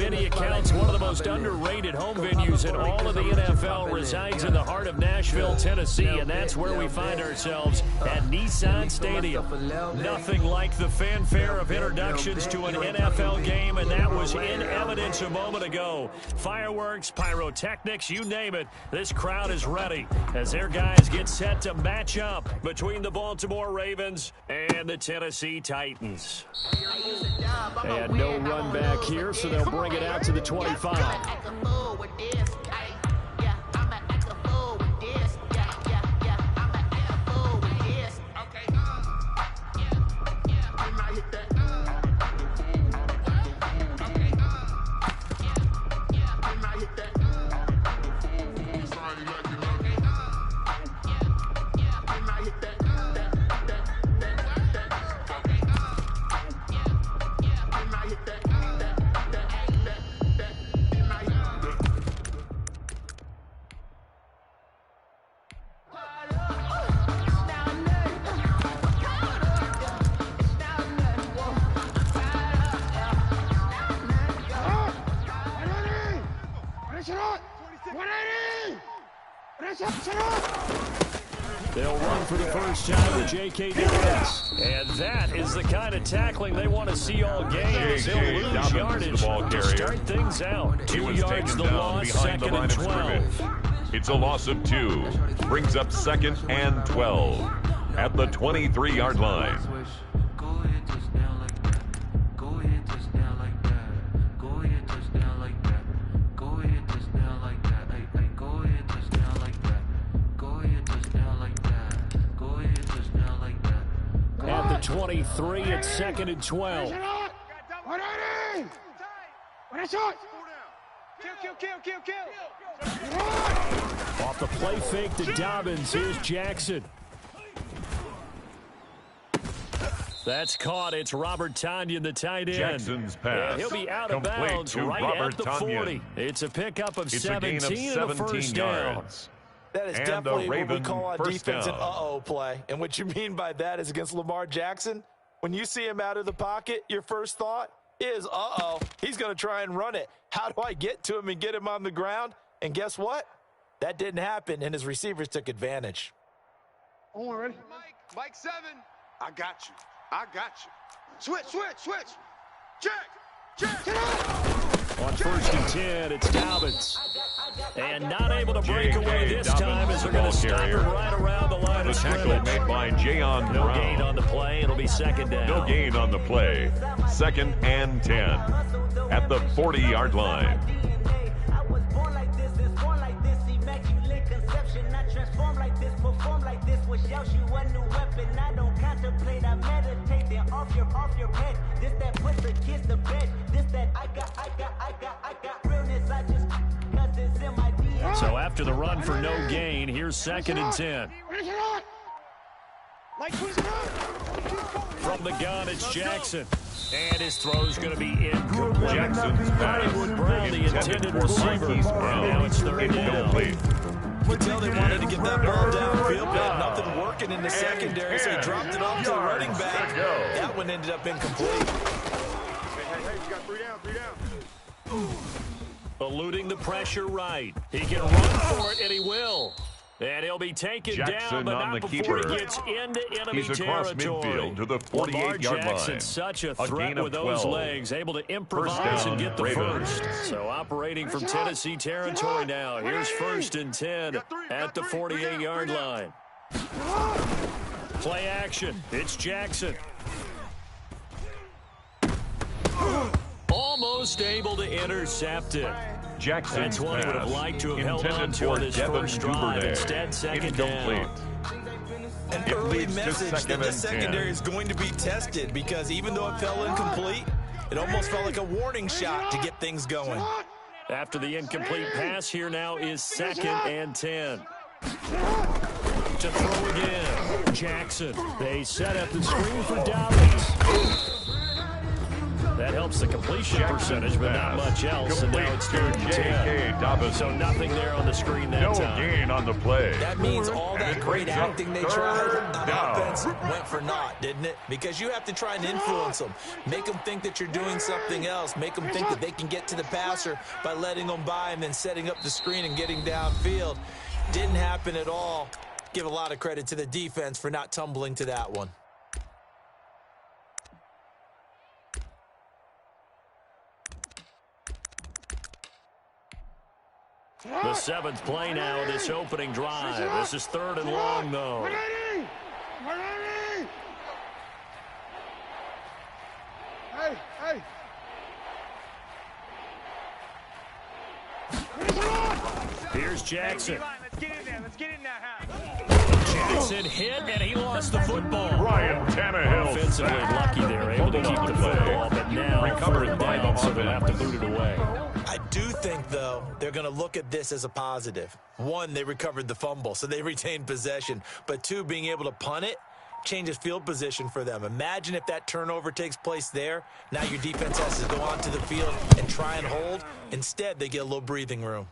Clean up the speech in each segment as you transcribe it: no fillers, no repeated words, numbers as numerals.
many accounts, one of the most underrated home venues in all of the NFL resides in the heart of Nashville, Tennessee, and that's where we find ourselves at Nissan Stadium. Nothing like the fanfare of introductions to an NFL game, and that was in evidence a moment ago. Fireworks, pyrotechnics, you name it, this crowd is ready as their guys get set to match up between the Baltimore Ravens and the Tennessee Titans. And no run back here, so they'll bring it out to the 25. They'll run for the first time with J.K. Dobbins. And that is the kind of tackling they want to see all game. They'll lose yardage to start things out. 2 yards the loss, second and 12. It's a loss of 2. Brings up second and 12 at the 23-yard line. At the 23, it's second and 12. Off the play fake to Dobbins, here's Jackson. That's caught. It's Robert Tonyan, the tight end. Jackson's pass. And he'll be out of bounds right at the 40. It's a pickup of 17 and a first down. That is definitely what we call on defense an uh-oh play. And what you mean by that is against Lamar Jackson, when you see him out of the pocket, your first thought is, uh-oh, he's going to try and run it. How do I get to him and get him on the ground? And guess what? That didn't happen, and his receivers took advantage. Oh, ready? Mike 7. I got you. I got you. Switch. Check. On first and 10, it's Dobbins. And not able to break away this time as they're going to stop him right around the line of scrimmage. The tackle made by Jayon No Brown. gain on the play. It'll be second down. No gain on the play. Second and 10 at the 40-yard line. So after the run for no gain, here's second and 10. From the gun, it's Jackson. And his throw's going to be incomplete. Jackson's pass Hollywood Brown, the intended receiver. Now it's third down. You could tell they wanted to get that ball downfield, but nothing working in the secondary, so he dropped it off to the running back. That one ended up incomplete. Hey, you got 3 down. Eluding the pressure right. He can run for it, and he will. And he'll be taken Jackson down, but on not the before keeper. he gets into enemy He's across territory. midfield to the 48-yard Lamar line. Jackson's such a threat with those 12. legs, able to improvise First down, and get the Ravens. first. So operating from Tennessee territory now. Here's first and 10 at the 48-yard line. Play action. It's Jackson. Almost able to intercept it. Jackson's That's one he would have pass liked to have held on intended to for on his Devin first drive. Duvernay. Instead, second Incomplete. down. An It early leads to message second that the and 10. secondary is going to be tested, because even though it fell incomplete, it almost felt like a warning shot to get things going. After the incomplete pass, here now is second and 10. To throw again, Jackson. They set up the screen for Dobbins. That helps the completion percentage, but not much else. And now it's 3rd and 10. So nothing there on the screen that time. No gain on the play. That means all that great acting they tried on offense went for naught, didn't it? Because you have to try and influence them. Make them think that you're doing something else. Make them think that they can get to the passer by letting them by and then setting up the screen and getting downfield. Didn't happen at all. Give a lot of credit to the defense for not tumbling to that one. The 7th play now of this opening drive. This is 3rd and long, though. Hey. Here's Jackson. Let's get in there. Let's get in there, Jackson hit, and he lost the football. Ryan Tannehill. Offensively lucky there, able to keep the football, but now recovered down, so they'll have to boot it away. I do think, though, they're going to look at this as a positive. 1, they recovered the fumble, so they retained possession. But 2, being able to punt it changes field position for them. Imagine if that turnover takes place there. Now your defense has to go onto the field and try and hold. Instead, they get a little breathing room.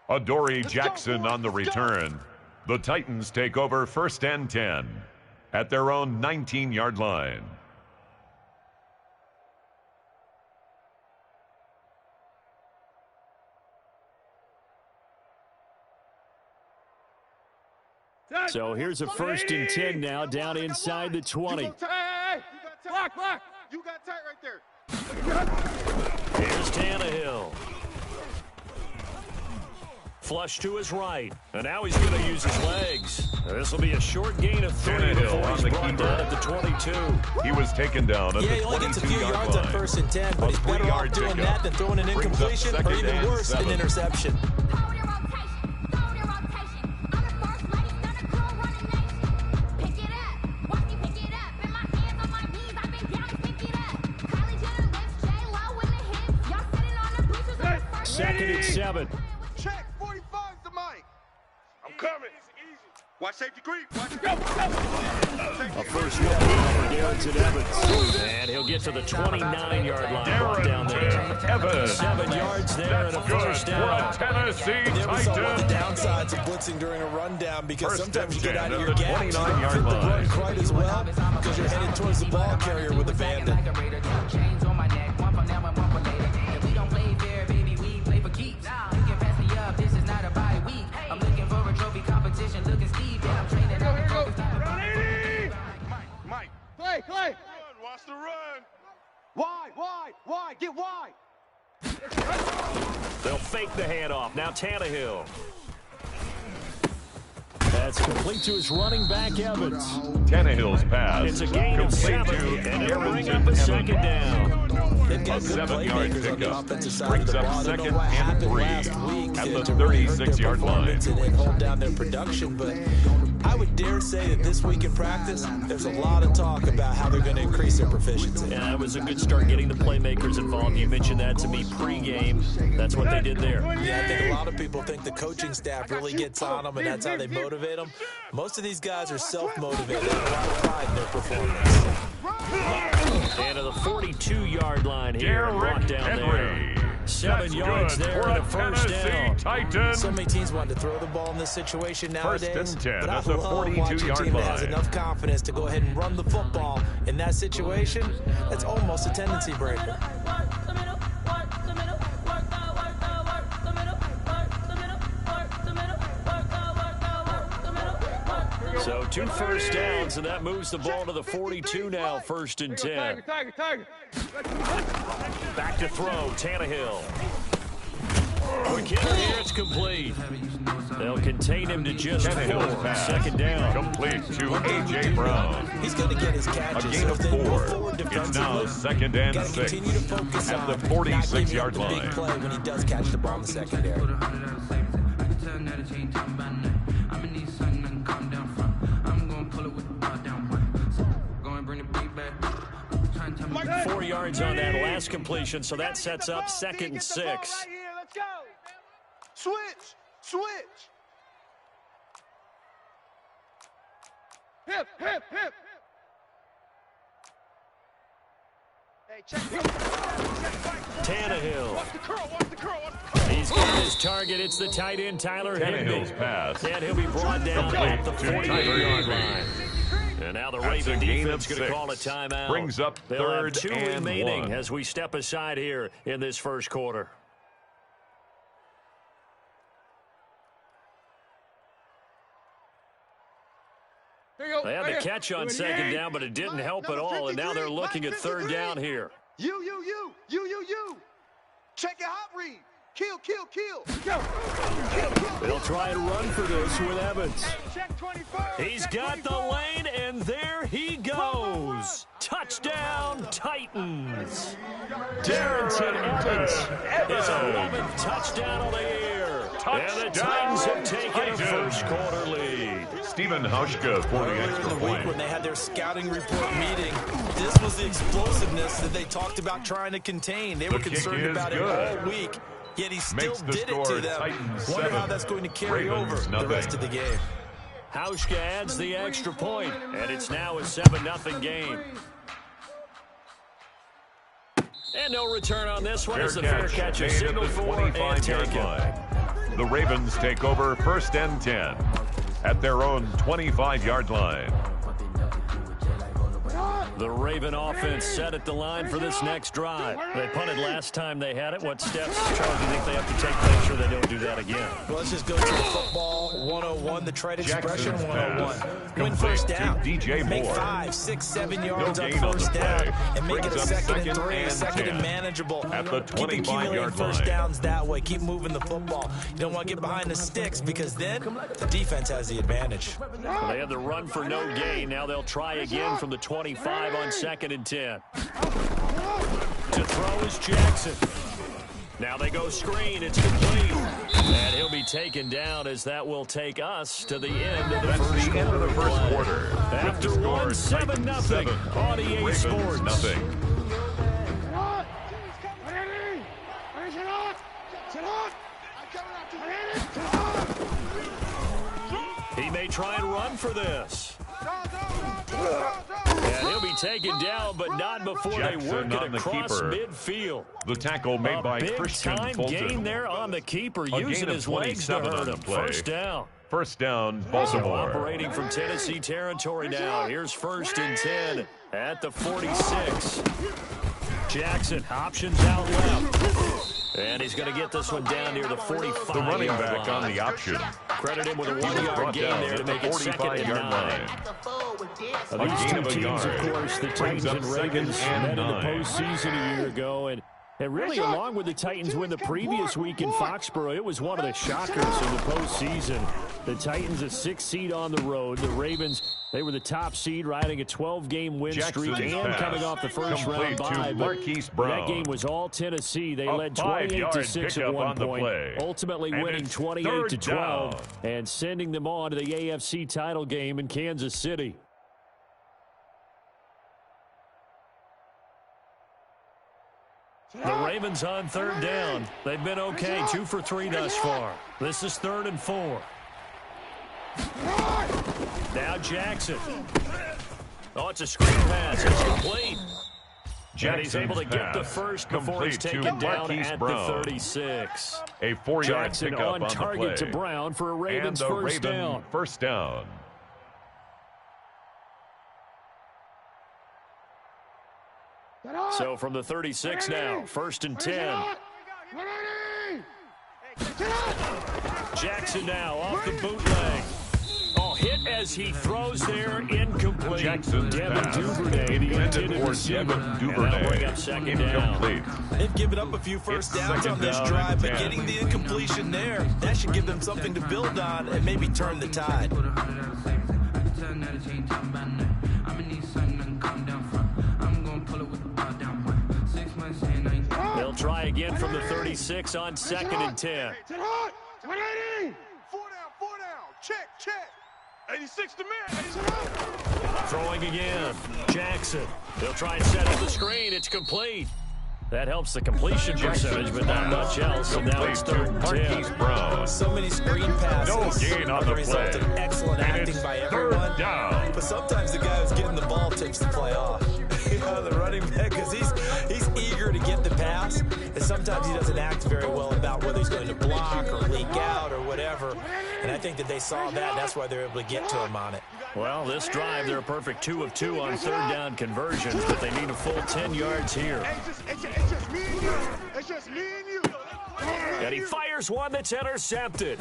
Adoree Jackson on the return. The Titans take over 1st and 10 at their own 19-yard line. So here's a 1st and 10 now, down inside the 20. Hey, you got tight. Block. You got tight right there. Here's Tannehill. Flush to his right, and now he's going to use his legs. This will be a short gain of 3 before he's brought down at the 22. He was taken down at the 22-yard line. Yeah, he only gets a few yards on 1st and 10, but he's better off doing that than throwing an incompletion or even worse, an interception. Second and 7. Check 45's the mic. I'm coming. Watch safety creep. Watch it go. A first down for Darrynton Evans. And he'll get to the 29-yard line. Brought down there. Evans. 7 yards there and a first down. Tennessee Never saw one of the Titans. downsides of blitzing during a rundown because First sometimes you get and out of 10 your at the gaps. You don't 29-yard fit the run line. quite as well because you're headed towards the ball carrier with abandon. Mike. Clay. Run. Watch the run. Wide. Get wide. They'll fake the handoff. Now Tannehill. That's complete to his running back, Evans. Tannehill's pass. It's a gain of 7, and they'll bring up a 2nd down. They've got A good 7-yard playmakers on the pickup offensive side brings of the up ball. I don't know 2nd what and happened 3 last week at the to really hurt their 36-yard line. performance and hold down their production, but I would dare say that this week in practice, there's a lot of talk about how they're going to increase their proficiency. Yeah, that was a good start getting the playmakers involved. You mentioned that to me pregame. That's what they did there. Yeah, I think a lot of people think the coaching staff really gets on them, and that's how they motivate them. Most of these guys are self-motivated. They have a lot of pride in their performance. And to the 42-yard line here, brought down there. 7 yards there and a first down. Titans. So many teams want to throw the ball in this situation nowadays. 1st and 10 but I at the love watching a 42-yard team that has line. enough confidence to go ahead and run the football. In that situation, that's almost a tendency breaker. So 2 first downs, and that moves the ball to the 42 now, 1st and 10. Tiger. Back to throw, Tannehill. Quick hit here, it's complete. They'll contain him to just 4. Tannehill's pass. 2nd down. Complete to A.J. Brown. He's going to get his A catches. gain of If they move 4. forward It's defensively, now 2nd and gotta 6 continue to focus at on the not giving up 46-yard the big line. play when he does catch the ball in the secondary. 4 yards on that last completion, so that sets up 2nd and 6. Let's go. Switch. Hip. Tannehill. He's got his target. It's the tight end, Tyler Higbee. Pass. And he'll be brought down at the 40-yard line. And now the Raven defense going to call a timeout. Brings up They'll have 3rd two and remaining 1. as we step aside here in this first quarter. They had the catch on 2nd down, but it didn't help at all, and now they're looking at 3rd down here. You. Check your hot read. Kill. They'll try and run for this with Evans. He's got the lane, and there he goes. Touchdown, Titans. Darrington Evans is a 11th touchdown on the year. And the Titans have taken a first quarter lead. Stephen Hauschka for the extra in the point. week when they had their scouting report meeting, this was the explosiveness that they talked about trying to contain. They were concerned about it all week, yet he still did it to them. Wonder how that's going to carry over the rest of the game. Hauschka adds the extra point, and it's now a 7-0 game. And no return on this one as the fair catch is signaled for and taken. The Ravens take over 1st and 10 at their own 25-yard line. The Raven offense set at the line for this next drive. They punted last time they had it. What steps, Charles, do you think they have to take to make sure they don't do that again? Well, let's just go to the football 101, the trade expression Jackson's 101. pass. Win first Complete down. to DJ Make Moore. 5, 6, 7 yards No on gain on first the down. play. And make Brings it a up 2nd and 3, and 2nd 10. and manageable. At the Keep accumulating 25-yard first line. downs that way. Keep moving the football. You don't want to get behind the sticks because then the defense has the advantage. Well, they had the run for no gain. Now they'll try again from the 25 on 2nd and 10. To throw is Jackson. Now they go screen. It's complete. And he'll be taken down as that will take us to the end of the first quarter. After one, 7-0 on EA Sports. Nothing. He may try and run for this. And he'll be taken down, but not before Jackson they work on it the across keeper. midfield. The tackle made by Christian Big-time Fulton. gain there on the keeper, A using gain of his legs to 27 hurt on the him. play. First down. First down, So Baltimore. operating from Tennessee territory now. Here's 1st and 10 at the 46. Jackson options out left. And he's going to get this one down near the 45. The running back on the option. Credit him with a He was 1-yard brought gain down there to at the make it 2nd and 45-yard 9. line. These gain two of a teams, yard. of course, the Brings Titans up and 2nd Ravens and met in the 9. postseason a year ago. And really, along with the Titans win the previous week in Foxborough, it was one of the shockers in the postseason. The Titans, a 6 seed on the road. The Ravens, they were the top seed, riding a 12-game win streak Jackson's and pass. coming off the first round Complete to bye. Marquise That Brown. game was all Tennessee. They A led 5-yard 28-6 at pickup one on the point, play. ultimately And winning it's 28-12 3rd down. and sending them on to the AFC title game in Kansas City. The Ravens on 3rd down. They've been okay, 2 for 3 thus far. This is 3rd and 4. Now Jackson. Oh, it's a screen pass. It's complete. And he's able to get the first before he's Complete to taken down Marquise at Brown. the 36. A 4-yard Jackson pickup on on target the to play. Brown for a Ravens and the first Raven down. first down. So from the 36 now, 1st and 10. Jackson now off the bootleg. Oh, hit as he throws there, incomplete. Jackson's Devin pass. Duvernay, the Intended intended for receiver. Devin And Duvernay. that'll bring up 2nd down. Incomplete. They've given up a few first It's downs 2nd on this down drive, and but 10. getting the incompletion there, that should give them something to build on and maybe turn the tide. They'll try again from the 36 on 2nd and 10. 180. 4 down. Check. 86 to man. Throwing again. Jackson. They'll try and set up the screen. It's complete. That helps the completion percentage, but not much else. And now it's 3rd and 10. Marquise Brown. So many screen passes. No gain on are the result play. of excellent And acting it's by 3rd everyone. down. But sometimes the guy who's getting the ball takes the play off. The running back, because sometimes he doesn't act very well about whether he's going to block or leak out or whatever. And I think that they saw that, and that's why they're able to get to him on it. Well, this drive, they're a perfect 2 of 2 on third down conversions, but they need a full 10 yards here. It's just me and you. It's just me and you. And he fires one that's intercepted.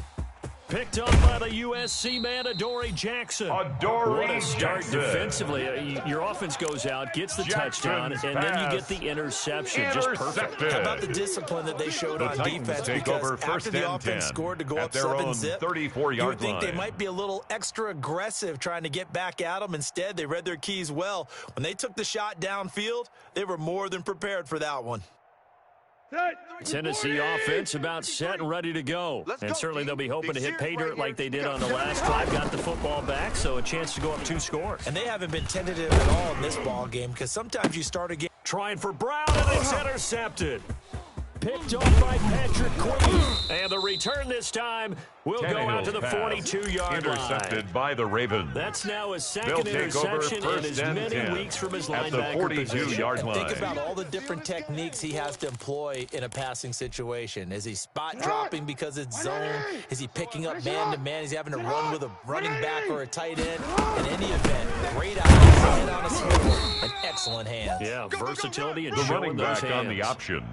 Picked up by the USC man, Adoree Jackson. What a start defensively. Your offense goes out, gets the touchdown, and then you get the interception. Just perfect. How about the discipline that they showed on defense? Because after the offense scored to go up 7-zip, you would think they might be a little extra aggressive trying to get back at them. Instead, they read their keys well. When they took the shot downfield, they were more than prepared for that one. Tennessee offense about set and ready to go. And certainly they'll be hoping to hit pay dirt like they did on the last drive. Got the football back, so a chance to go up 2 scores. And they haven't been tentative at all in this ball game because sometimes you start a game. Trying for Brown, and it's intercepted. Picked off by Patrick Queen. And the return this time will go out to the 42-yard line. Intercepted by the Ravens. That's now his second interception in as many weeks from his linebacker position. 42-yard line. Think about all the different techniques he has to employ in a passing situation. Is he spot dropping because it's zone? Is he picking up man-to-man? Is he having to run with a running back or a tight end? In any event, great eyes, head on a swivel, and excellent hands. Yeah, versatility and the showing running those back hands. on the option.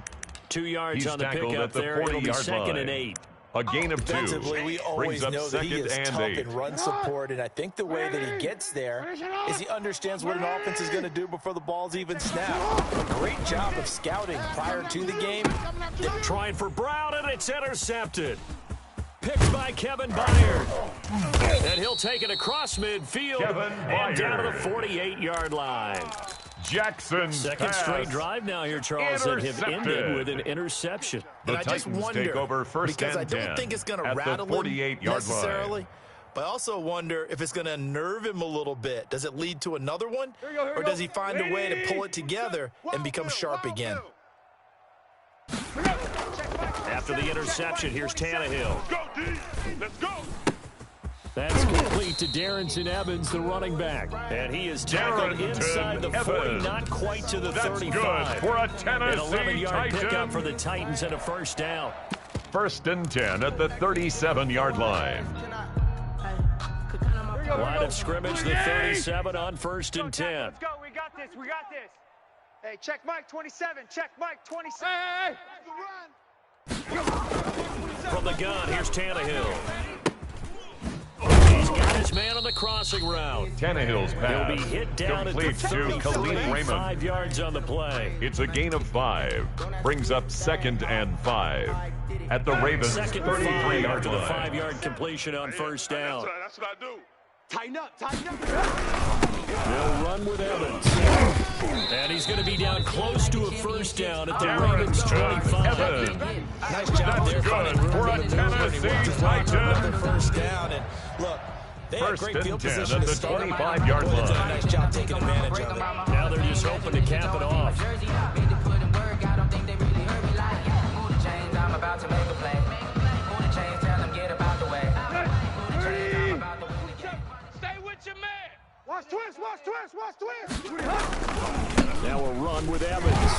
2 yards He's on the pickup there. It'll be 2nd and 8. A gain of 2. Defensively, we always Brings up know that he 2nd is and tough 8. in run support, and I think the way that he gets there is he understands what an offense is going to do before the ball's even snapped. A great job of scouting prior to the game. Trying for Brown, and it's intercepted. Picked by Kevin Byard. And he'll take it across midfield and down to the 48-yard line. Jackson Second straight drive now here, Charles, that have ended with an interception. The I just Titans wonder, take over first because and I 10 don't think it's going to at rattle the 48-yard him necessarily. line. But I also wonder if it's going to unnerve him a little bit. Does it lead to another one? Or does he find a way to pull it together and become sharp again? After the interception, here's Tannehill. Go, D. Let's go. That's complete to Darrynton Evans, the running back. And he is tackled Darrynton inside the 40, Evans. not quite to the That's 35. good for a An Tennessee 11-yard pickup Titan. for the Titans and a first down. First and 10 at the 37-yard line. Line of scrimmage, the 37 on first and 10. Let's go. We got this. We got this. Hey, check Mike 27. Check Mike 27. From the gun, here's Tannehill. He's got his man on the crossing route. Tannehill's pass He'll be hit down at the complete to 33, Khalif Raymond. 5 yards on the play. It's a gain of 5. Brings up 2nd and 5 at the Ravens' 2nd and 5 33-yard after the line. 5-yard completion on first down. That's what I do. Tighten up, tighten up. They'll run with Evans. And he's going to be down close to a first down at the Ravens' 25. Evans. Nice job there. Good for a Tennessee Titan. First down. And look, they had First great and field 10 position at to the start. 25-yard Boy, they did a line. nice job taking advantage of it. Now they're just hoping to cap it off. Stay with your man. Watch twist, watch twist, watch twist. Now a run with Evans.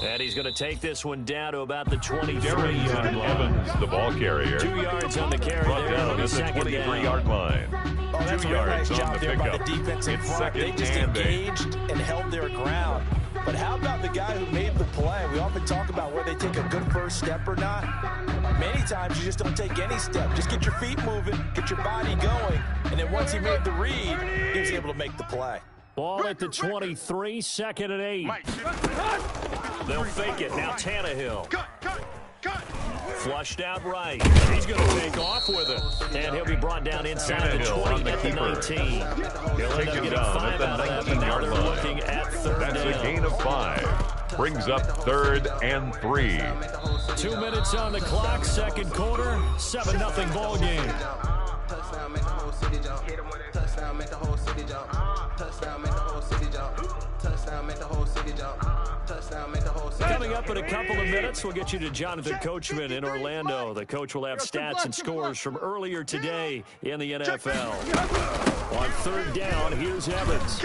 And he's going to take this one down to about the 23-yard line. Evans, the ball carrier. 2 yards on the carry Brought there down on the at the second down. 23-yard line. Oh, that's 2 a really yards nice on job the there by the pickup. defense in It's front. They 2nd just and 8. engaged and held their ground. But how about the guy who made the play? We often talk about whether they take a good first step or not. Many times you just don't take any step. Just get your feet moving, get your body going, and then once he made the read, he was able to make the play. Ball at the 23, 2nd and 8. They'll fake it. Now Tannehill. Cut. Flushed out right. He's going to take off with it. And he'll be brought down inside the Tannehill 20 on the at the keeper. 19. He'll end up Taken getting down 5 at the out of that, but now 19-yard they're line. looking at 3rd That's down. a gain of 5. Brings up 3rd and 3. 2 minutes on the clock, second quarter, 7-0 ball game. Touchdown, make the whole city jump. Touchdown, make the whole city jump. Touchdown, make the whole city jump. Touchdown, make the whole city jump. Touchdown, make the whole city jump. Coming up in a couple of minutes, we'll get you to Jonathan Coachman in Orlando. The coach will have stats and scores from earlier today in the NFL. On 3rd down, here's Evans.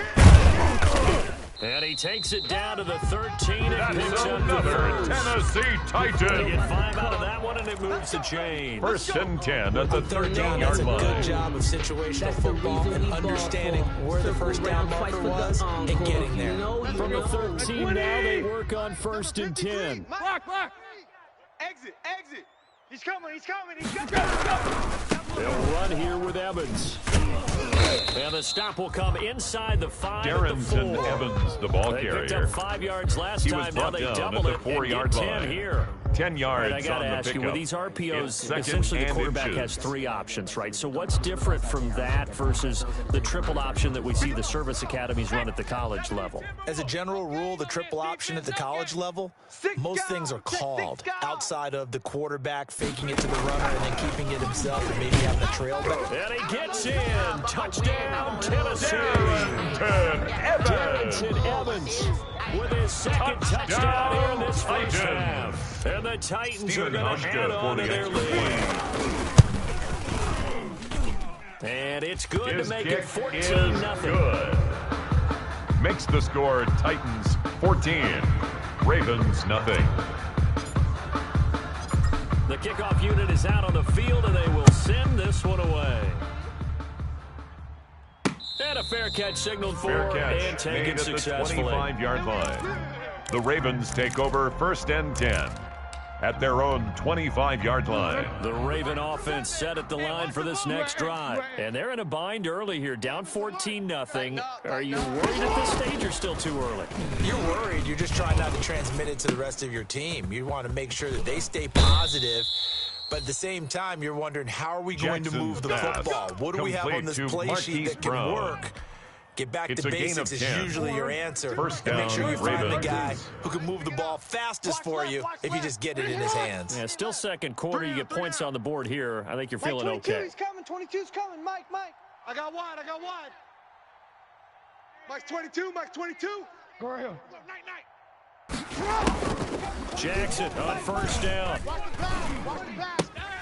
And he takes it down to the 13 and That's picks up another the Tennessee They Titan. get 5 out of that one, and it moves the chain. First and 10 at the 13-yard Good line. job of situational football and understanding where the first down marker was and getting there. From the 13 now, they work on first and 10. Block. Exit. He's coming. He's coming. They'll run here with Evans. And the stop will come inside the 5 Darrington at the 4. Evans, the ball They picked carrier. up 5 yards last He was time. Now brought they down double at it the and 4-yard get 10 line. here. 10 yards I got to on the ask you, pickup. with these RPOs, Second essentially the and quarterback inches. has 3 options, right? So what's different from that versus the triple option that we see the service academies run at the college level? As a general rule, the triple option at the college level, most things are called outside of the quarterback faking it to the runner and then keeping it himself and maybe having a trail back. And he gets in. Touchdown, Tennessee. Darrington Evans with his second touchdown here in this first half. And the Titans are going to add on to their lead. And it's good His to make kick it 14-0. is good. Makes the score Titans 14, Ravens nothing. The kickoff unit is out on the field, and they will send this one away. And a fair catch signaled for Fair catch and taken made at the successfully. 25-yard line. The Ravens take over first and 10 at their own 25-yard line. The Raven offense set at the line for this next drive. And they're in a bind early here, down 14-0. Are you worried at this stage or still too early? You're worried. You're just trying not to transmit it to the rest of your team. You want to make sure that they stay positive. But at the same time, you're wondering, how are we going to move the football? What do we have on this play sheet that can work? Get back to basics is usually your answer. First and make sure you down, find the Ravens. guy who can move the ball fastest for you if you just get it in his hands. Yeah, still second quarter. You get points on the board here. I think you're feeling Mike 22, okay. he's coming. 22's coming. Mike. I got wide. Mike's 22. Go right here. Jackson on first down. Watch the pass.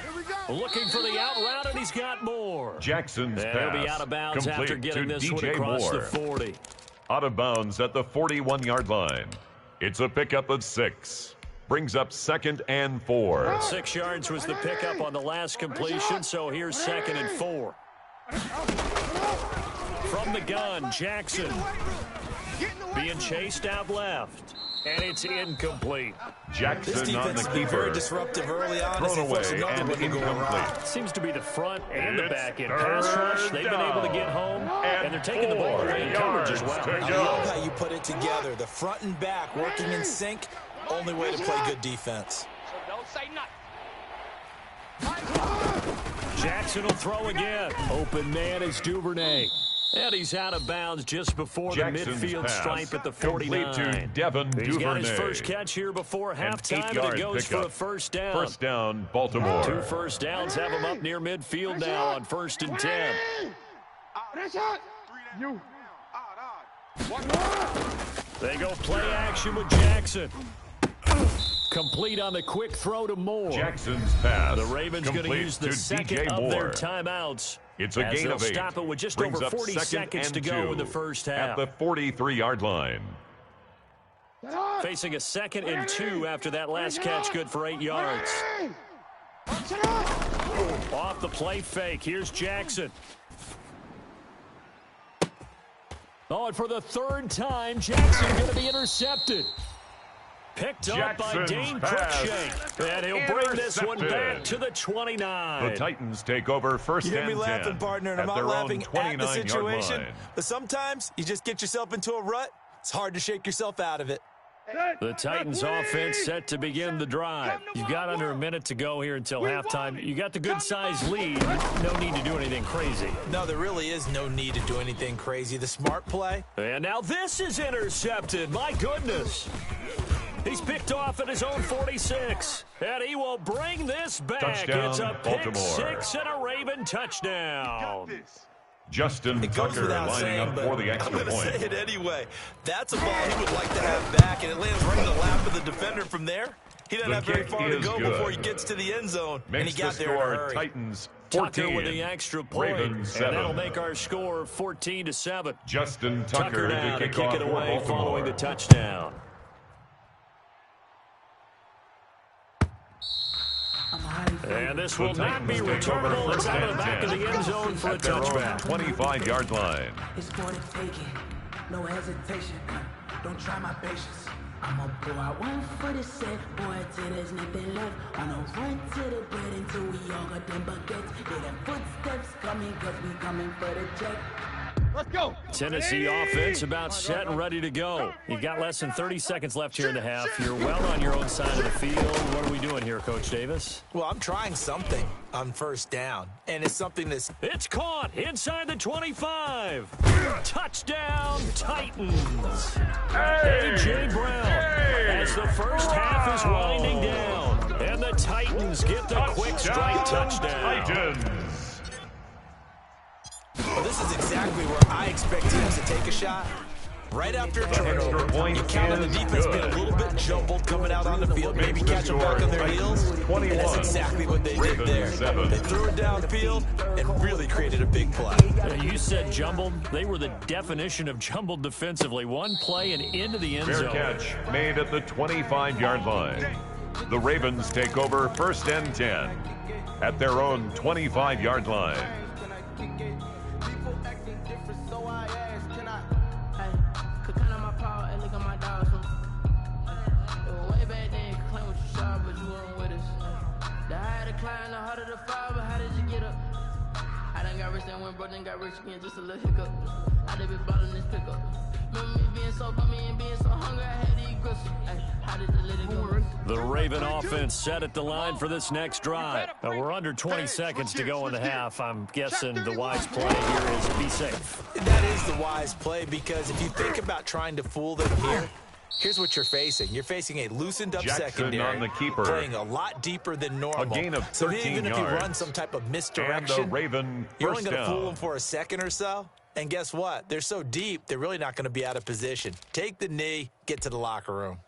Here we go. Looking for the out route, and he's got more. Jackson's And he'll pass be out of bounds after complete getting to this one DJ across Moore. the 40. Out of bounds at the 41-yard line. It's a pickup of 6. Brings up second and 4. 6 yards was the pickup on the last completion, so here's second and 4. From the gun, Jackson being chased out left. And it's incomplete. This Jackson on defense the has been very keeper. disruptive early on. Thrown away Another and one to go around. incomplete. Seems to be the front and the It's back end. Pass rush, they've been able to get home, and they're taking the ball away in coverage as well. Yards I to go. love how you put it together. The front and back working in sync. Only way to play good defense. Don't say nothing. Jackson will throw again. Open man is Duvernay. And he's out of bounds just before Jackson's the midfield pass stripe at the complete 49. to Devin He's got his Duvernay. first catch here before An halftime, and 8-yard it goes for a pickup. first down. First down, Baltimore. 2 first downs have him up near midfield now on first and 10. They go play action with Jackson. Complete on the quick throw to Moore. Jackson's pass. The Ravens going to complete use the to second DJ of their Moore. timeouts. It's a as gain they'll of 8. stop it with just Brings over up 40 second seconds and to go 2 in the first at half. the 43-yard line. Facing a second and 2 after that last catch, good for 8 yards. Off the play fake, here's Jackson. Oh, and for the third time, Jackson going to be intercepted. Picked up by Jackson's Dane pass Cruikshank. And he'll bring this one back to the 29. The Titans take over first You hear and me 10 laughing, partner, and I'm at not their laughing own at the 29-yard situation. line. But sometimes you just get yourself into a rut. It's hard to shake yourself out of it. The Titans offense set to begin the drive. You've got under a minute to go here until halftime. You got the good-sized lead. No need to do anything crazy. No, there really is no need to do anything crazy. The smart play. And now this is intercepted. My goodness. He's picked off at his own 46. And he will bring this back. Touchdown, It's a pick Baltimore. 6 and a Raven touchdown. Justin It goes Tucker without lining saying, up but for the I'm extra going to say point. it anyway. That's a ball he would like to have back, and it lands right in the lap of the defender from there. He doesn't have very far to go before he gets to the end zone. Makes and he got the there score in a hurry. Titans Tucker 14. with the extra point, Ravens and that'll make our score 14-7. Justin Tucker now to to kick kick it off away for following Baltimore. the touchdown. And this will not be returnable. It's out of the back of the end zone for a touchback. 25-yard line. It's for the taking, no hesitation. Don't try my patience. I'ma pull out one for the set, boy, till there's nothing left. I'ma run to the bed until we all got them buckets. Hear them footsteps coming, cause we coming for the check. Let's go. Tennessee offense about set and ready to go. You've got less than 30 seconds left here in the half. You're well on your own side of the field. What are we doing here, Coach Davis? Well, I'm trying something on first down, and it's something that's... It's caught inside the 25. Touchdown, Titans. A.J. Brown as the first half is winding down. And the Titans get the quick strike touchdown. Titans. Well, this is exactly where I expect teams to take a shot. Right after a turnover, you count on the defense being a little bit jumbled coming out on the field, maybe catch them back on their heels. And that's exactly what they did there. They threw it downfield and really created a big play. You said jumbled. They were the definition of jumbled defensively. One play and into the end zone. Fair catch made at the 25-yard line. The Ravens take over 1st and 10 at their own 25-yard line. Got rich again, just a little hiccup. I did be ballin' this pickup. Remember me being so bummy and being so hungry, I had to eat gristle. How did the little go? The Raven offense set at the line for this next drive. Now we're under 20 seconds to go in the half. I'm guessing the wise play here is be safe. That is the wise play, because if you think about trying to fool them here, here's what you're facing. You're facing a loosened-up secondary, on the keeper. playing a lot deeper than normal. A gain of 13 so even if you yards. run some type of And misdirection, the Raven you're only first going to fool down. them for a second or so. And guess what? They're so deep, they're really not going to be out of position. Take the knee, get to the locker room.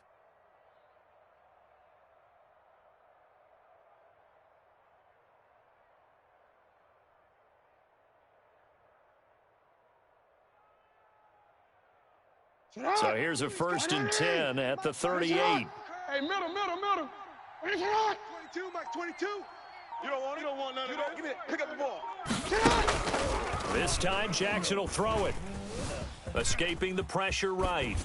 So here's a 1st and 10 at the 38. Hey, middle. 22, Mike, 22. You don't want it? You don't want none of that. Give me it. Pick up the ball. This time Jackson will throw it. Escaping the pressure right.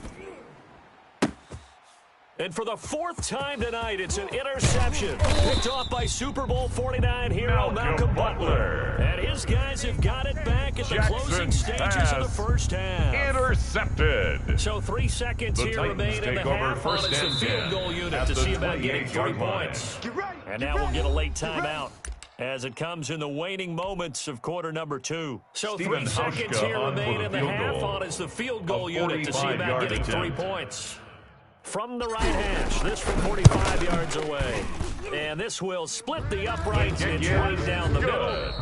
And for the 4th time tonight, it's an interception. Picked off by Super Bowl 49 hero Malcolm Butler. And his guys have got it back at the closing stages of the first half. Intercepted. So 3 seconds The here Titans remain in take the over half on 1st it's the and field 10 goal unit at to the see about getting 3 28-yard line. points. And now we'll get a late timeout as it comes in the waning moments of quarter number 2. So Steven 3 seconds Hauschka here on remain for the in the field half goal. on it's the field goal A unit to see about 45-yard getting 3 attempt. points. From the right hash, this from 45 yards away. And this will split the uprights and it's right down the middle.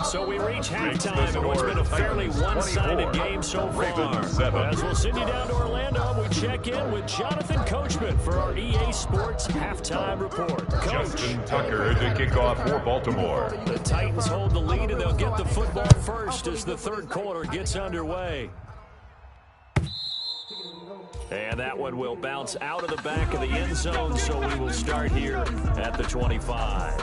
So we reach halftime in what's been a fairly one-sided game so far. As we'll send you down to Orlando, we check in with Jonathan Coachman for our EA Sports Halftime Report. Coach. Justin Tucker to kick off for Baltimore. The Titans hold the lead and they'll get the football first as the third quarter gets underway. And that one will bounce out of the back of the end zone, so we will start here at the 25.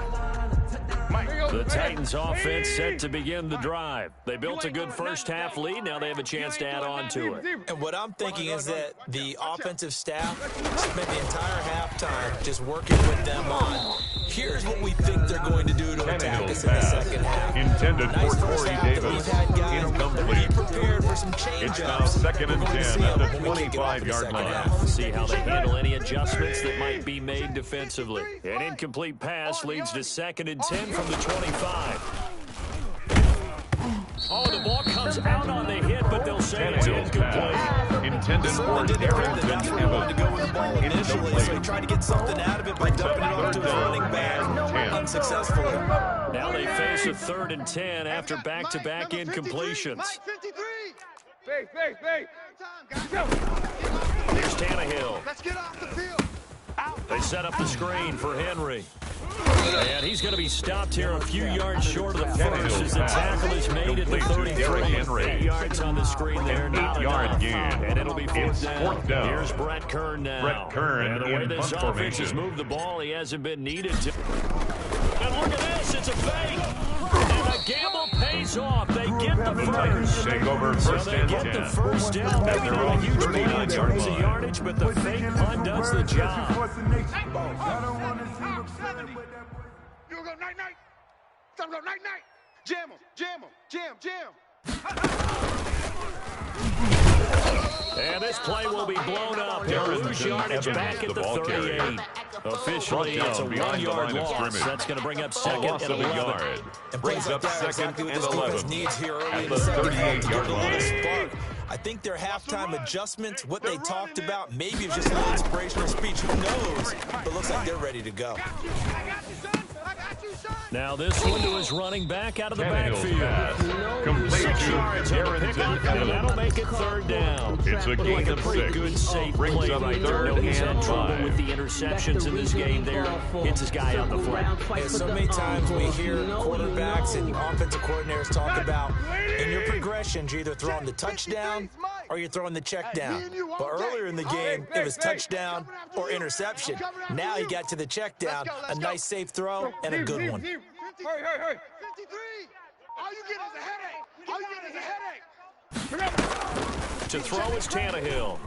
The Titans offense set to begin the drive. They built a good first half lead. Now they have a chance to add on to it. And what I'm thinking is that the offensive staff spent the entire halftime just working with them on, here's what we think they're going to do to attack us in the second half. Intended Nice for first Corey half that Davis. we've had guys Incomplete. really prepared for some change-ups. It's now 2nd and We're going to 10 see at the them when we kick it off in the 25-yard second line. half. See how they handle any adjustments that might be made defensively. An incomplete pass leads to 2nd and 10 from the 25. Oh, the ball comes out on the hit, but they'll say it's incomplete. Intended for Arrington That's where he wanted to go with the ball initially, so he tried to get something out of it by dumping it off to his running back unsuccessfully. Now they face a 3rd and 10 after back-to-back incompletions. Mike, 53. Base. Here's Tannehill. Let's get off the field. Out. They set up the screen for Henry. And he's going to be stopped here a few yards short of the first as the tackle is made at the 33. 8 yards on the screen there. 8-yard gain. And it'll be fourth down. Here's Brett Kern now. Brett Kern and the way this offense has moved the ball, he hasn't been needed to. And look at this. It's a fake. And the gamble pays off. They get the first. Take over first so they get the first down. Maybe not a huge play in terms of yardage, but the fake punt does the job. You gonna go night-night? Time to go night-night. Jam him, jam him, jam. And this play will be blown up. They'll lose yardage back at the 38. Officially, it's a 1-yard loss. That's going to bring up second and 11. Brings up second and 11 needs here early at in the 38-yard line. I think their halftime adjustments, what they talked about, maybe it was just a little inspirational speech. Who knows? But looks like they're ready to go. Now this one to his running back out of the backfield. Complete 6 yards on the pickup, and that'll make it third down. It's a gain of 6. Good, safe Brings play up right there. third No, he's had and trouble 5. with the interceptions in this game there. Gets his guy on the flat. And so many times we hear quarterbacks and offensive coordinators talk about in your progressions, you're either throwing the touchdown or you're throwing the check down. But earlier in the game, it was touchdown or interception. Now he got to the check down, a nice safe throw, and a good one. Hey. 53. All you get is a headache. To throw is Tannehill.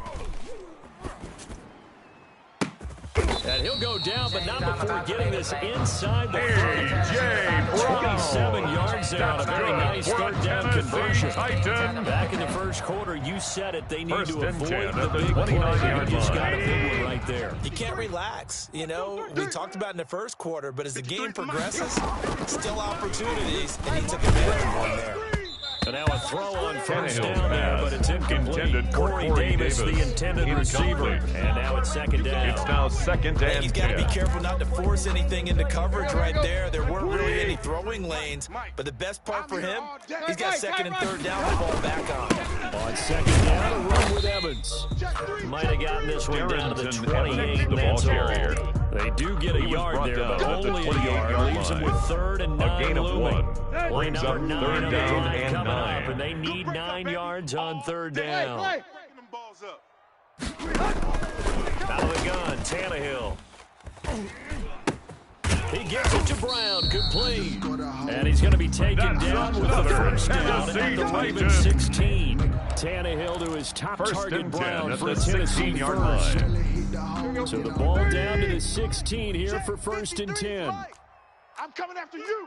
And he'll go down, but not before getting this inside the 27 yards there on a very nice third down conversion. Back in the first quarter, you said it. They need to avoid the big play. You just got a big one right there. You can't relax. You know, we talked about in the first quarter, but as the game progresses, still opportunities, and he took advantage of one there. And now a throw on first down there, but it's incomplete. Corey Davis, the intended receiver. And now it's second down. It's now second and 10. He's got to be careful not to force anything into coverage right there. There weren't really any throwing lanes, but the best part for him, he's got second and third down to fall back on. On second down, a run with Evans. Might have gotten this one down to the 28, and that's all. They do get a yard there, but only a yard. Leaves them with third and 9 A gain of 1. Play Brings number up 9 third on the down drive and coming 9. up, and they need 9 yards on third down. Out of the gun, Tannehill. He gets it to Brown, complete. And he's going to be taken down with the first down at the Ravens 16. Tannehill to his top target, Brown, for a Tennessee first. So the ball down to the 16 here for first and 10. I'm coming after you.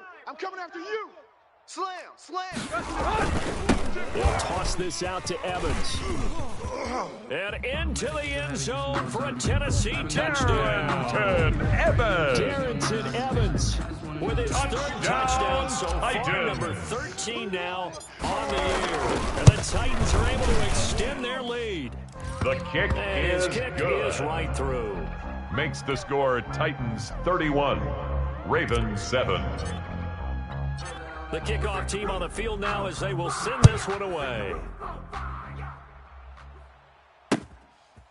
Slam. They'll toss this out to Evans. And into the end zone for a Tennessee touchdown. Darrington Evans with his third touchdown so far, number 13 now on the year. And the Titans are able to extend their lead. The kick is good. Is right through. Makes the score Titans 31, Ravens 7. The kickoff team on the field now as they will send this one away.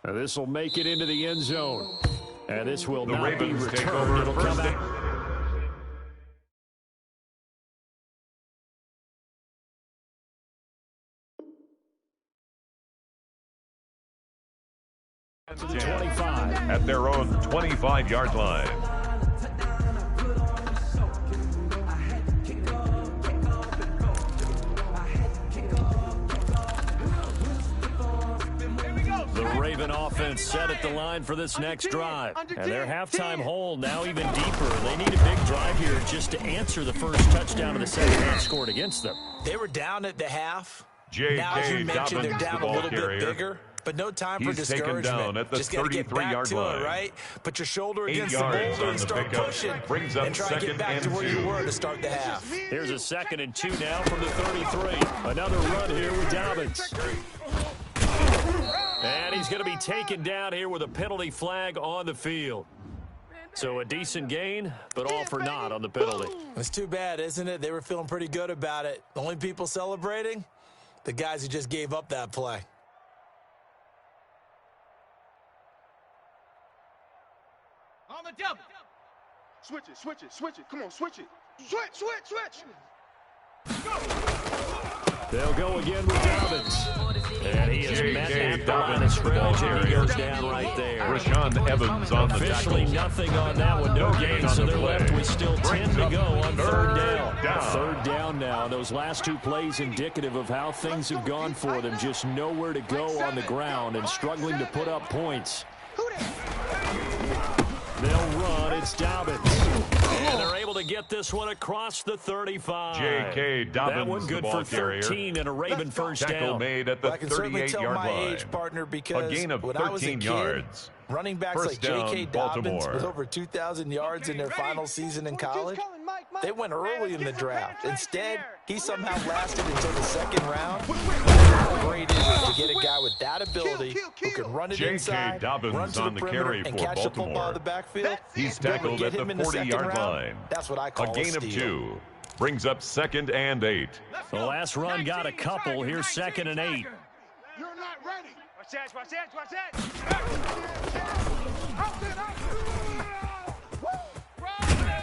Now this will make it into the end zone. And this will not be returned. It'll come back. To the 25. At their own 25-yard line. The Raven offense set at the line for this next drive. And their halftime hole now even deeper. They need a big drive here just to answer the first touchdown of the second half scored against them. They were down at the half. J.K. Now, as you mentioned, they're down a little bit bigger. But no time for discouragement. Down at the just got to get back to it, right? Put your shoulder against the boulder and start pushing. Brings up and try to get back to where you were to start the half. Here's a 2nd and 2 now from the 33. Another run here with Dobbins. And he's going to be taken down here with a penalty flag on the field. So a decent gain, but all for naught on the penalty. It's too bad, isn't it? They were feeling pretty good about it. The only people celebrating, the guys who just gave up that play. the double. Switch it, switch it, switch it. Come on, switch it. Switch, switch, switch. They'll go again with Dobbins. And he is met at the line of scrimmage, and he goes down right there. Rashaan Evans on the Officially tackle. nothing on that one. No gain, so they're left with still 10 to go on third down. Third down now. Those last two plays indicative of how things have gone for them. Just nowhere to go on the ground and struggling to put up points. They'll run. It's Dobbins. And they're able to get this one across the 35. J.K. Dobbins, that one good for 13 and a Raven first tackle down. made at the 38-yard line. Age, partner, because a gain of 13 yards. Running backs First like J.K. Dobbins Baltimore. with over 2,000 yards in their final season in college, they went early in the draft. Instead, he somehow lasted until the second round. How great is it to get a guy with that ability who can run it inside, Dobbins run to on the the perimeter, carry and for catch the football Baltimore. in the backfield? He's tackled at the 40-yard line. That's what I call a gain of steal. 2. Brings up 2nd and 8. The last run got a couple. Here's 2nd and 8. You're not ready. Watch that, watch that, watch that.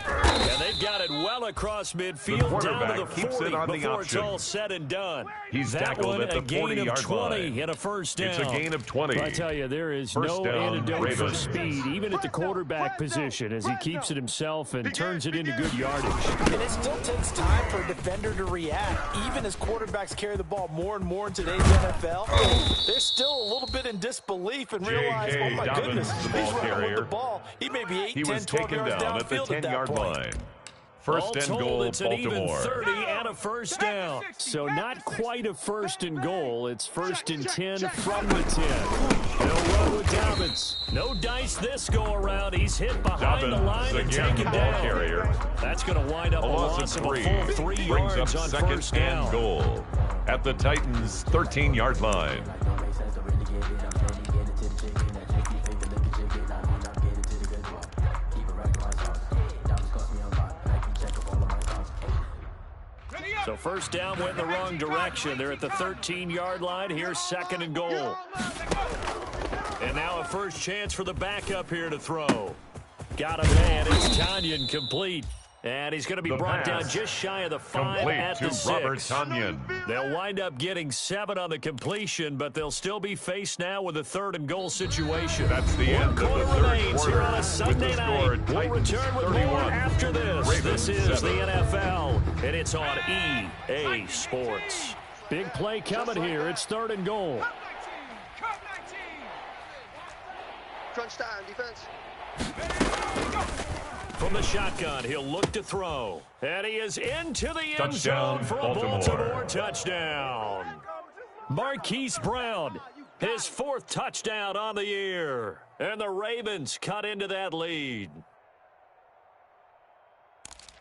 And they've got it well across midfield down to the 40 before it's all said and done. He's that tackled one at the a gain of 40-yard 20 line. and a first down. It's a gain of 20. But I tell you, there is First no down, antidote for Ravens. speed, even at the quarterback position, as he keeps it himself and turns it into good yardage. And it still takes time for a defender to react. Even as quarterbacks carry the ball more and more in today's NFL, they're still a little bit in disbelief and realize, oh my Dobbins, goodness, the he's ball running carrier. with the ball. He may be 8, He 10, was 12 taken yards down at the downfield at that 10-yard point. line. First All and told, goal, it's an even Baltimore. 30 and a first down. So not quite a first and goal. It's 1st and 10 from the 10. They'll run with Dobbins. No dice this go around. He's hit behind the line and again, taken ball down. carrier. That's going to wind up A loss of 3. a full 3 Brings yards up on 2nd first down. and goal at the Titans' 13-yard line. So first down went in the wrong direction. They're at the 13-yard line. Here's 2nd and goal. And now a first chance for the backup here to throw. Got a man. It's Tonyan complete. And he's going to be brought down just shy of the 5 complete at to the 6. Robert Tonyan. They'll wind up getting 7 on the completion, but they'll still be faced now with a 3rd and goal situation. That's the end of the third remains quarter. here on a With Sunday the score, night. We'll Titans return with 31, more after this. Ravens This is 7. the NFL, and it's on EA Sports. Big play coming here. It's 3rd and goal. Crunch time, defense. From the shotgun, he'll look to throw. And he is into the end Touchdown, zone for a Baltimore touchdown. Marquise Brown, his 4th touchdown on the year. And the Ravens cut into that lead.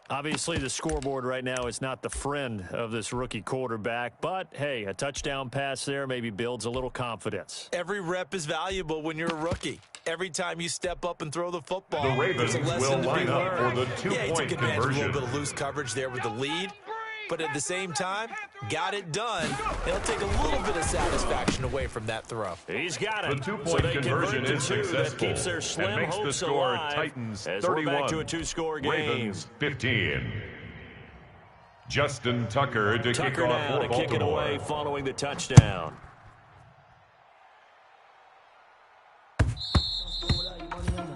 Obviously, the scoreboard right now is not the friend of this rookie quarterback. But, hey, a touchdown pass there maybe builds a little confidence. Every rep is valuable when you're a rookie. Every time you step up and throw the football, The Ravens there's a lesson will to be line up learned. for the two-point he took advantage of a conversion. little bit of loose coverage there with the lead. But at the same time, got it done. It'll take a little bit of satisfaction away from that throw. He's got The it. two-point conversion is That successful keeps their slim and makes the hopes score alive Titans as 31, we're back to a 2-score game. Ravens 15. Justin Tucker to kick Tucker off now for to kick it Baltimore. away following the touchdown.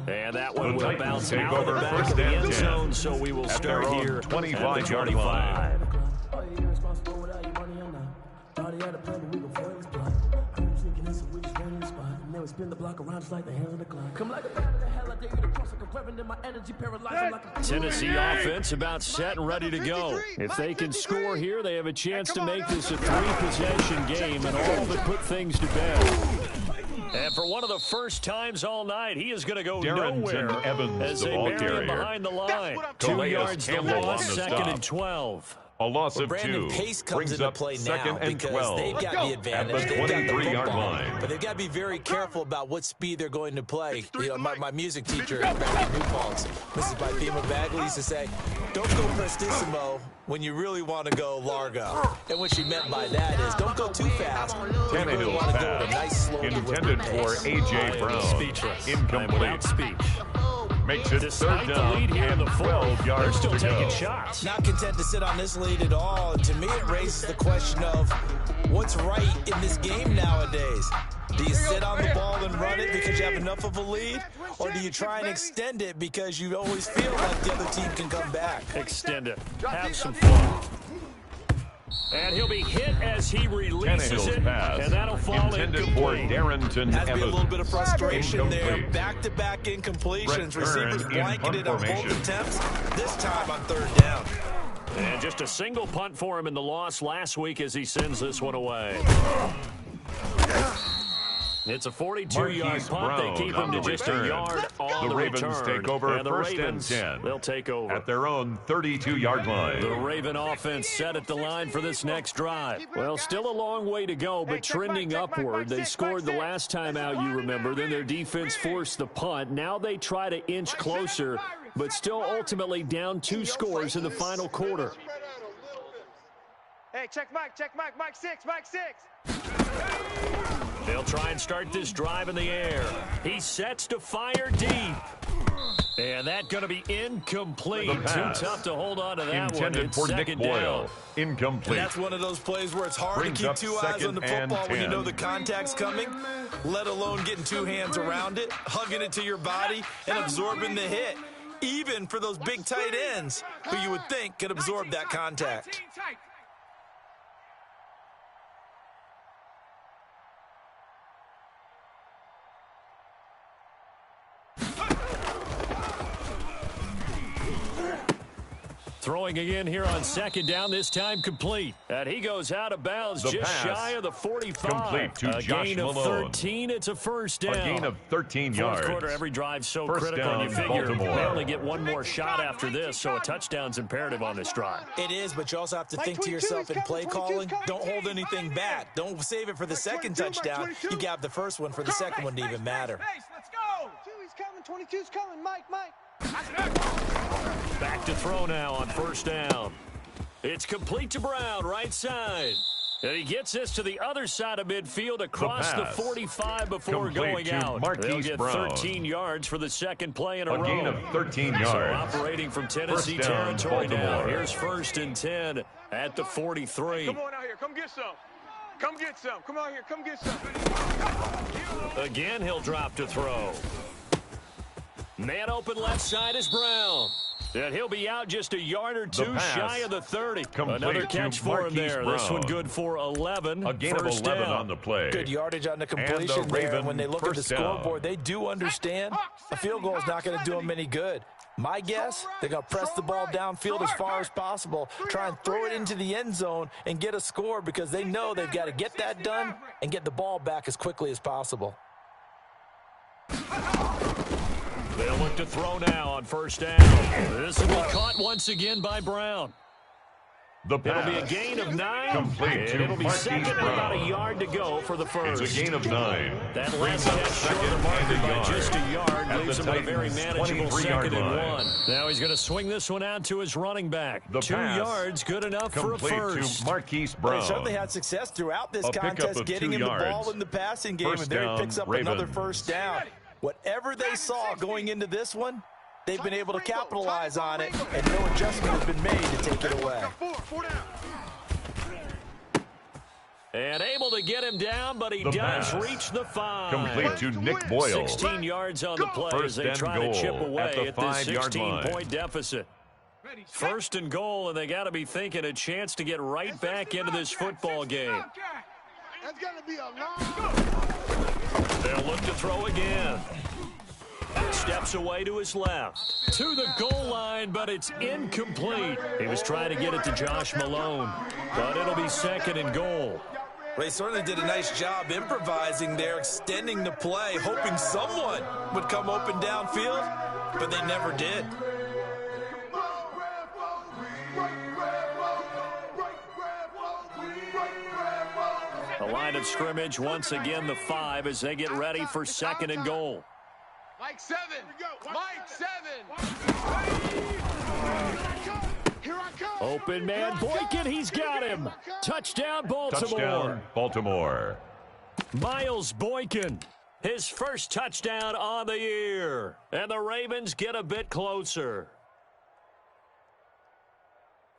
And that one will Titans bounce take out of the over back first of the and end 10 zone, so we will at start their own here 25-yard at the 25. line. Spin the block around just like the hands of the clock. Come like a bat in the hell, I dare you to cross like a reverend in my energy, paralyzing like a Tennessee offense about set and ready to go. If they can score here, they have a chance to make this a 3-possession game and all but put things to bed. And for one of the first times all night, he is going to go Darrington nowhere Evans, as the they ball bury him carrier. behind the line. 2 Calais yards the Campbell loss, on the 2nd stop. and 12. A loss of Brandon 2 Pace comes brings into up play 2nd now and because 12 they've got the advantage. at the They've got the 23-yard football, line. but they've got to be very careful about what speed they're going to play. You know, my music teacher, Randy New Paltz, Mrs. Bythema Bagley, used to say, don't go prestissimo when you really want to go largo. And what she meant by that is don't go too fast. You really Tannehill's want to go at a pass nice, slow, intended for pace. A.J. Brown. Speechless. I'm Incomplete. without speech. Makes it Despite third the lead down here in the and fourth, 12 they're yards still to taking go. shots. Not content to sit on this lead at all. And to me, it raises the question of what's right in this game nowadays. Do you sit on the ball and run it because you have enough of a lead? Or do you try and extend it because you always feel like the other team can come back? Extend it. Have some fun. And he'll be hit as he releases it, pass, and that'll fall intended for incomplete. Darrington Has to be a little bit of frustration there. Incomplete. Back-to-back incompletions. Brett Kern Receivers in blanketed punt on both formation. attempts, this time on third down. And just a single punt for him in the loss last week as he sends this one away. It's a 42-yard punt. They keep him to just a yard on the Ravens return. take over And the first Ravens, and 10. they'll take over. At their own 32-yard line. The Raven offense set at the line for this next drive. Well, still a long way to go, but trending upward. They scored the last time out, you remember. Then their defense forced the punt. Now they try to inch closer, but still ultimately down 2 scores in the final quarter. Hey, check Mike, Mike 6, Mike 6. They'll try and start this drive in the air. He sets to fire deep. And that's going to be incomplete. Too tough to hold on to that intended one. for Nick Second Boyle. down. Incomplete. And that's one of those plays where it's hard Brings to up keep 2 eyes on the second football and when you 10. know the contact's coming, let alone getting 2 hands around it, hugging it to your body, and absorbing the hit. Even for those big tight ends who you would think could absorb that contact. Throwing again here on second down, this time complete. And he goes out of bounds The just pass shy of the 45. complete to a Josh gain of Malone. 13, it's a first down. A gain of 13 Fourth yards. quarter, every drive so First critical, and you down, figure Baltimore. they only get one more shot after this, so a touchdown's imperative on this drive. It is, but you also have to think to yourself in play calling, don't hold anything back. Don't save it for the second touchdown. You got the first one for the second one to even matter. Let's go. 2's coming, 22's coming, Mike. Back to throw now on first down. It's complete to Brown, right side. And he gets this to the other side of midfield across the 45 before complete going to out. Marquise They'll get Brown. 13 yards for the second play in a row. A gain of 13 So yards. operating from Tennessee First down, territory now. Baltimore. Here's first and 10 at the 43. Come on out here. Come get some. Come get some. Come out here. Come get some. Again, he'll drop to throw. Man open left side is Brown. And he'll be out just a yard or 2 pass shy of the 30. complete Another to catch for him Marquise there. This one Brown. good for 11. A gain of First 11 down. on the play. Good yardage on the completion And the there. Raven When they look at the first down. scoreboard, they do understand a field goal is not going to do them any good. My guess, they're going to press the ball downfield as far as possible, try and throw it into the end zone and get a score because they know they've got to get that done and get the ball back as quickly as possible. They'll look to throw now on first down. This will be caught once again by Brown. The pass. It'll be a gain of 9. Complete and to it'll be Marquise second and about Brown. a yard to go for the first. It's a gain of 9. That Brings last up catch short second of the marker and a by yard. just a yard. At Leaves the him with a very Titans' manageable 23-yard second and line. 1. Now he's going to swing this one out to his running back. The 2 pass yards, good enough for a complete first. to Marquise They Brown. certainly had success throughout this A pickup contest, of getting 2 him the yards. ball in the passing game, First and there he down, picks up another Ravens. first down. Whatever they saw going into this one, they've been able to capitalize on it, and no adjustment has been made to take it away. And able to get him down, but he The does pass. reach the 5. Complete to Nick Boyle. 16 yards on the play as First they and try to goal chip away at the at this 5-yard line. 16-point deficit. First and goal, and they got to be thinking a chance to get right back into this football game. That's going to be a long. They'll look to throw again. Steps away to his left. To the goal line, but it's incomplete. He was trying to get it to Josh Malone, but it'll be second and goal. They certainly did a nice job improvising there, extending the play, hoping someone would come open downfield, but they never did. The line of scrimmage, once again, the 5 as they get ready for second and goal. Mike 7. Mike 7. Here I come. Open man, Boykin, he's got him. Touchdown, Baltimore. Touchdown, Baltimore. Miles Boykin. His first touchdown on the year. And the Ravens get a bit closer.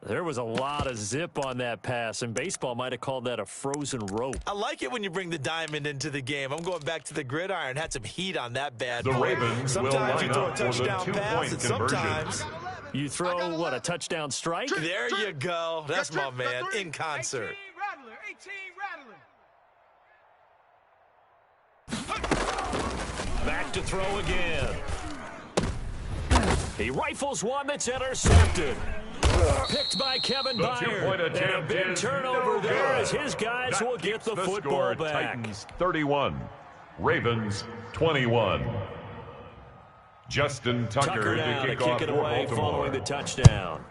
There was a lot of zip on that pass, and baseball might have called that a frozen rope. I like it when you bring the diamond into the game. I'm going back to the gridiron. Had some heat on that bad The boy. Ravens Sometimes will you throw line a up for the touchdown pass, and two-point sometimes You throw, what, a touchdown strike? there you go. That's my man in concert. 18 Rattler. Back to throw again. He rifles one that's intercepted. Picked by Kevin Byard. And a big turnover there as his guys will get the football back. Titans 31, Ravens 21. Justin Tucker down to to kick off kick it for away Baltimore. following the touchdown.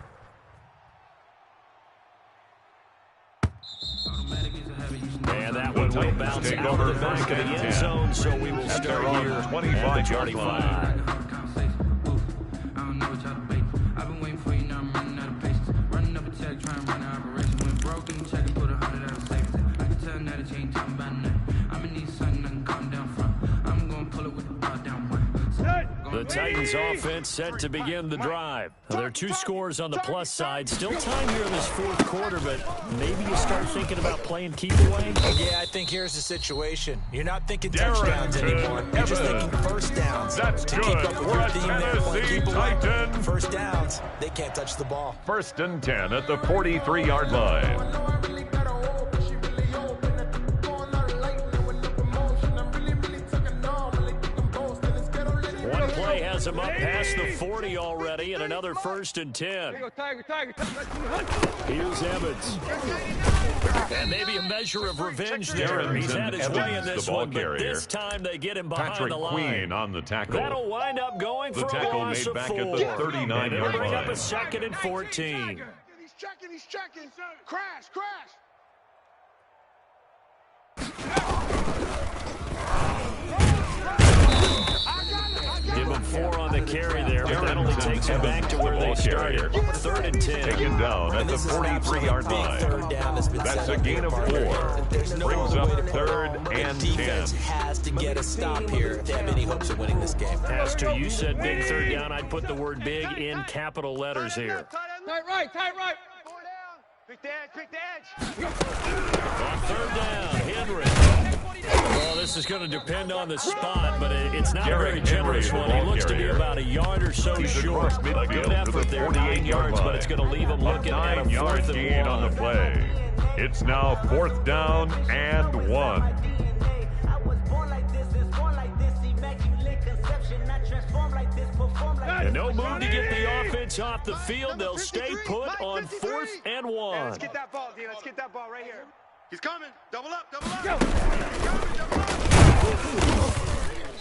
And that one will bounce out of the back of the end zone, so we will start here at the 25 line. The Titans offense set to begin the drive. There are 2 scores on the plus side. Still time here in this fourth quarter, but maybe you start thinking about playing keep away. Yeah, I think here's the situation. You're not thinking touchdowns anymore. You're just thinking first downs. That's to good keep up with for your a theme there, playing Tennessee keep away. Titan. First downs, they can't touch the ball. 1st and 10 at the 43-yard line. One play has him up past the 40 already, and another 1st and 10. Here's Evans. And maybe a measure of revenge there. He's had his way in this one, but this time they get him behind Patrick the line. Queen on the tackle. That'll wind up going The for a tackle loss made of back 4. at the 39-yard It'll bring up line. a 2nd and 14. He's checking. Crash. Give him 4 on the carry there, but that only takes him back to where they started. 3rd and 10. Taken down at the 43-yard line. That's a gain of 4. Brings up 3rd and 10. Defense has to get a stop here if they have any hopes of winning this game. Pastor, you said big 3rd down. I'd put the word big in capital letters here. Tight right. 4 down. Pick the edge. On 3rd down, Henry. Well, this is going to depend on the spot, but it's not a very generous one. He looks to be about a yard or so short. A good effort there, 9 yards, but it's going to leave him looking at a 4th and 1 on the play. It's now 4th down and 1. And no move to get the offense off the field. They'll stay put on 4th and 1. Hey, let's get that ball, D. Let's get that ball right here. He's coming. Double up.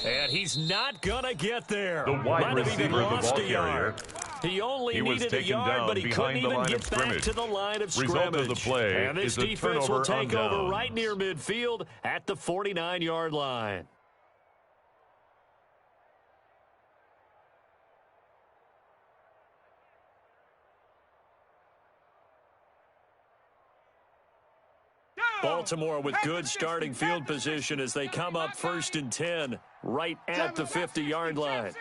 And he's not going to get there. The wide Might have even receiver, the lost ball a yard. carrier. He only was needed a taken yard, down but he couldn't behind the even line get of back scrimmage. to the line of Result scrimmage. of the play And this is a defense will turnover on take over downs. right near midfield at the 49-yard line. Baltimore with good starting field position as they come up 1st and 10 right at the 50-yard line.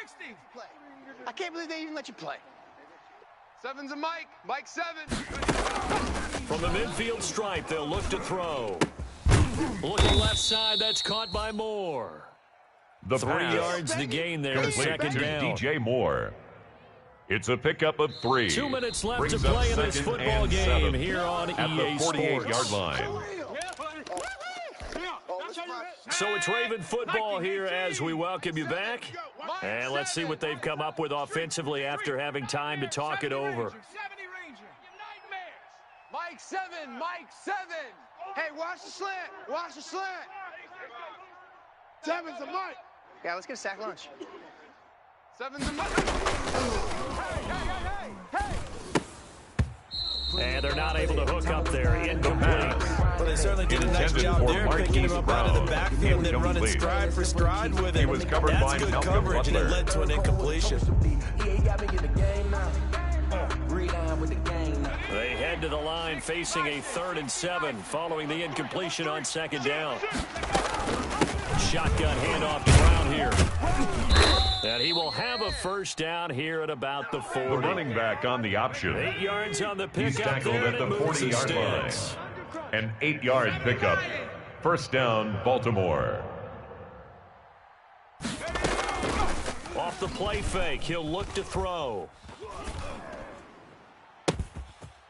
I can't believe they even let you play. 7's a Mike. Mike 7. From the midfield stripe, they'll look to throw. Looking left side, that's caught by Moore. The 3 pass yards to gain there, complete 2nd to down. DJ Moore. It's a pickup of 3. 2 minutes left Brings to up play in this 2nd football and game 7 here on at EA the 48-yard Sports. line. So it's Raven football here as we welcome you back. And let's see what they've come up with offensively after having time to talk it over. Mike 7. Mike 7. Hey, watch the slant. Watch the slant. 7's a Mike. Yeah, let's get a sack lunch. 7's a Mike. Hey. And they're not able to hook up there. Incomplete. Well, they certainly did a nice Intended job for there, Marquise picking him up out of the Brown. backfield and running Incomplete. stride for stride with him. He was covered That's by good Malcolm coverage, and it Butler. led to an incompletion. They head to the line facing a 3rd and 7 following the incompletion on 2nd down. Shotgun handoff to Brown here. And he will have a first down here at about the 40. The running back on the option. 8 yards on the He's pickup tackled there, at the and it moves 40-yard line. sticks. An 8-yard pickup. First down, Baltimore. Off the play fake, he'll look to throw.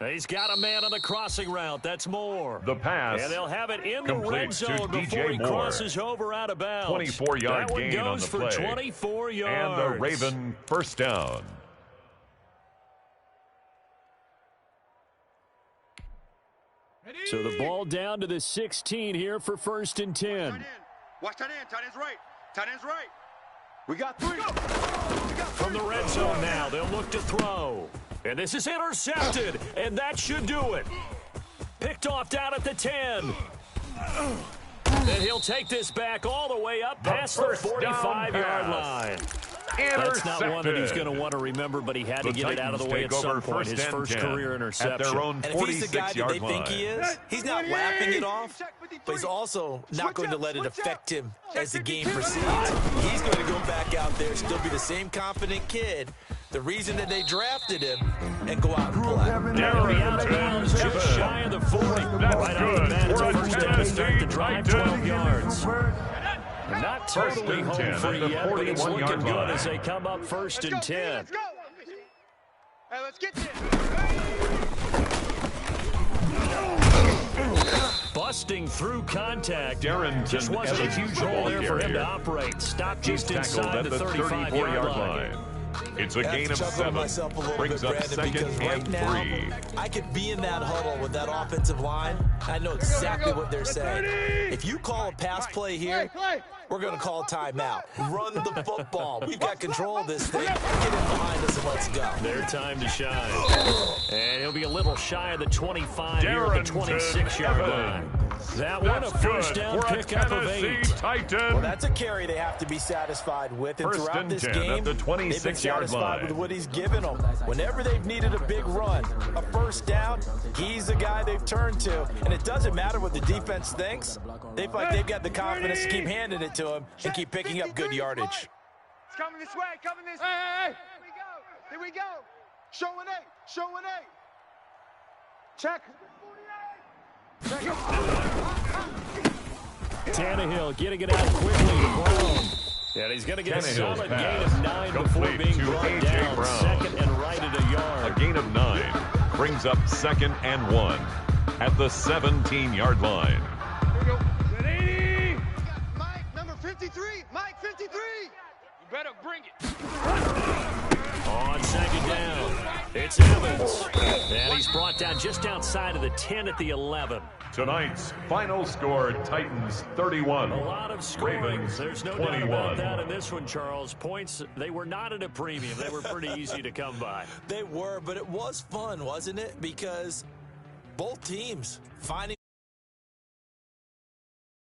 He's got a man on the crossing route. That's Moore. The pass. And they'll have it in the complete red zone to before DJ he Moore. crosses over out of bounds. 24-yard gain goes on the for play. 24 yards. And the Raven first down. So the ball down to the 16 here for 1st and 10. Watch tight end. Tight end's right. Tight end's right. We got 3. From the red zone now, they'll look to throw. And this is intercepted, and that should do it. Picked off down at the 10. And he'll take this back all the way up past the 45-yard line. That's not one that he's going to want to remember, but he had to get it out of the way at some point. His first career interception. At their own and if he's the guy that they think he is, he's not laughing it off, but he's also not going to let it affect him as the game proceeds. He's going to go back out there, still be the same confident kid, the reason that they drafted him, and go out and play. Derry out of bounds, just shy of the 40. Right off the bat, it's a first down to start the drive, 12 yards. Not totally home free yet, but it's looking good as they come up 1st and 10. Let's go. Hey, let's get this. Busting through contact. Darrington Just wasn't a Evans, huge the hole ball there for him carrier. to operate. Stop He's just tackled inside at the the 34-yard line. It's a gain of 7. Myself a little Brings bit, up Brandon, second because right and now, 3. I could be in that huddle with that offensive line. I know exactly what they're saying. If you call a pass play here, we're going to call a timeout. Run the football. We've got control of this thing. Get in behind us and let's go. Their time to shine. And he'll be a little shy of the 25 here at the 26-yard line. That one a first down pickup of 8. Titan. Well, that's a carry they have to be satisfied with. And First throughout and this 10 game, at the they've been 26-yard satisfied line. with what he's given them. Whenever they've needed a big run, a first down, he's the guy they've turned to. And it doesn't matter what the defense thinks. They feel like they've got the confidence to keep handing it to him and keep picking up good yardage. It's coming this way. Coming this way. Hey. Here we go. Show an 8. Show an 8. Check. Tannehill getting it out quickly to Brown. And he's going to get a solid gain of 9 before being brought down. Brown. 2nd and right at a yard. A gain of 9 brings up 2nd and 1 at the 17-yard line. Mike, number 53. Mike, 53. You better bring it. On 2nd down, it's Evans. And he's brought down just outside of the 10 at the 11. Tonight's final score, Titans 31. A lot of scoring. Ravens There's no 21. doubt about that in this one, Charles. Points, they were not at a premium. They were pretty easy to come by. They were, but it was fun, wasn't it? Because both teams finding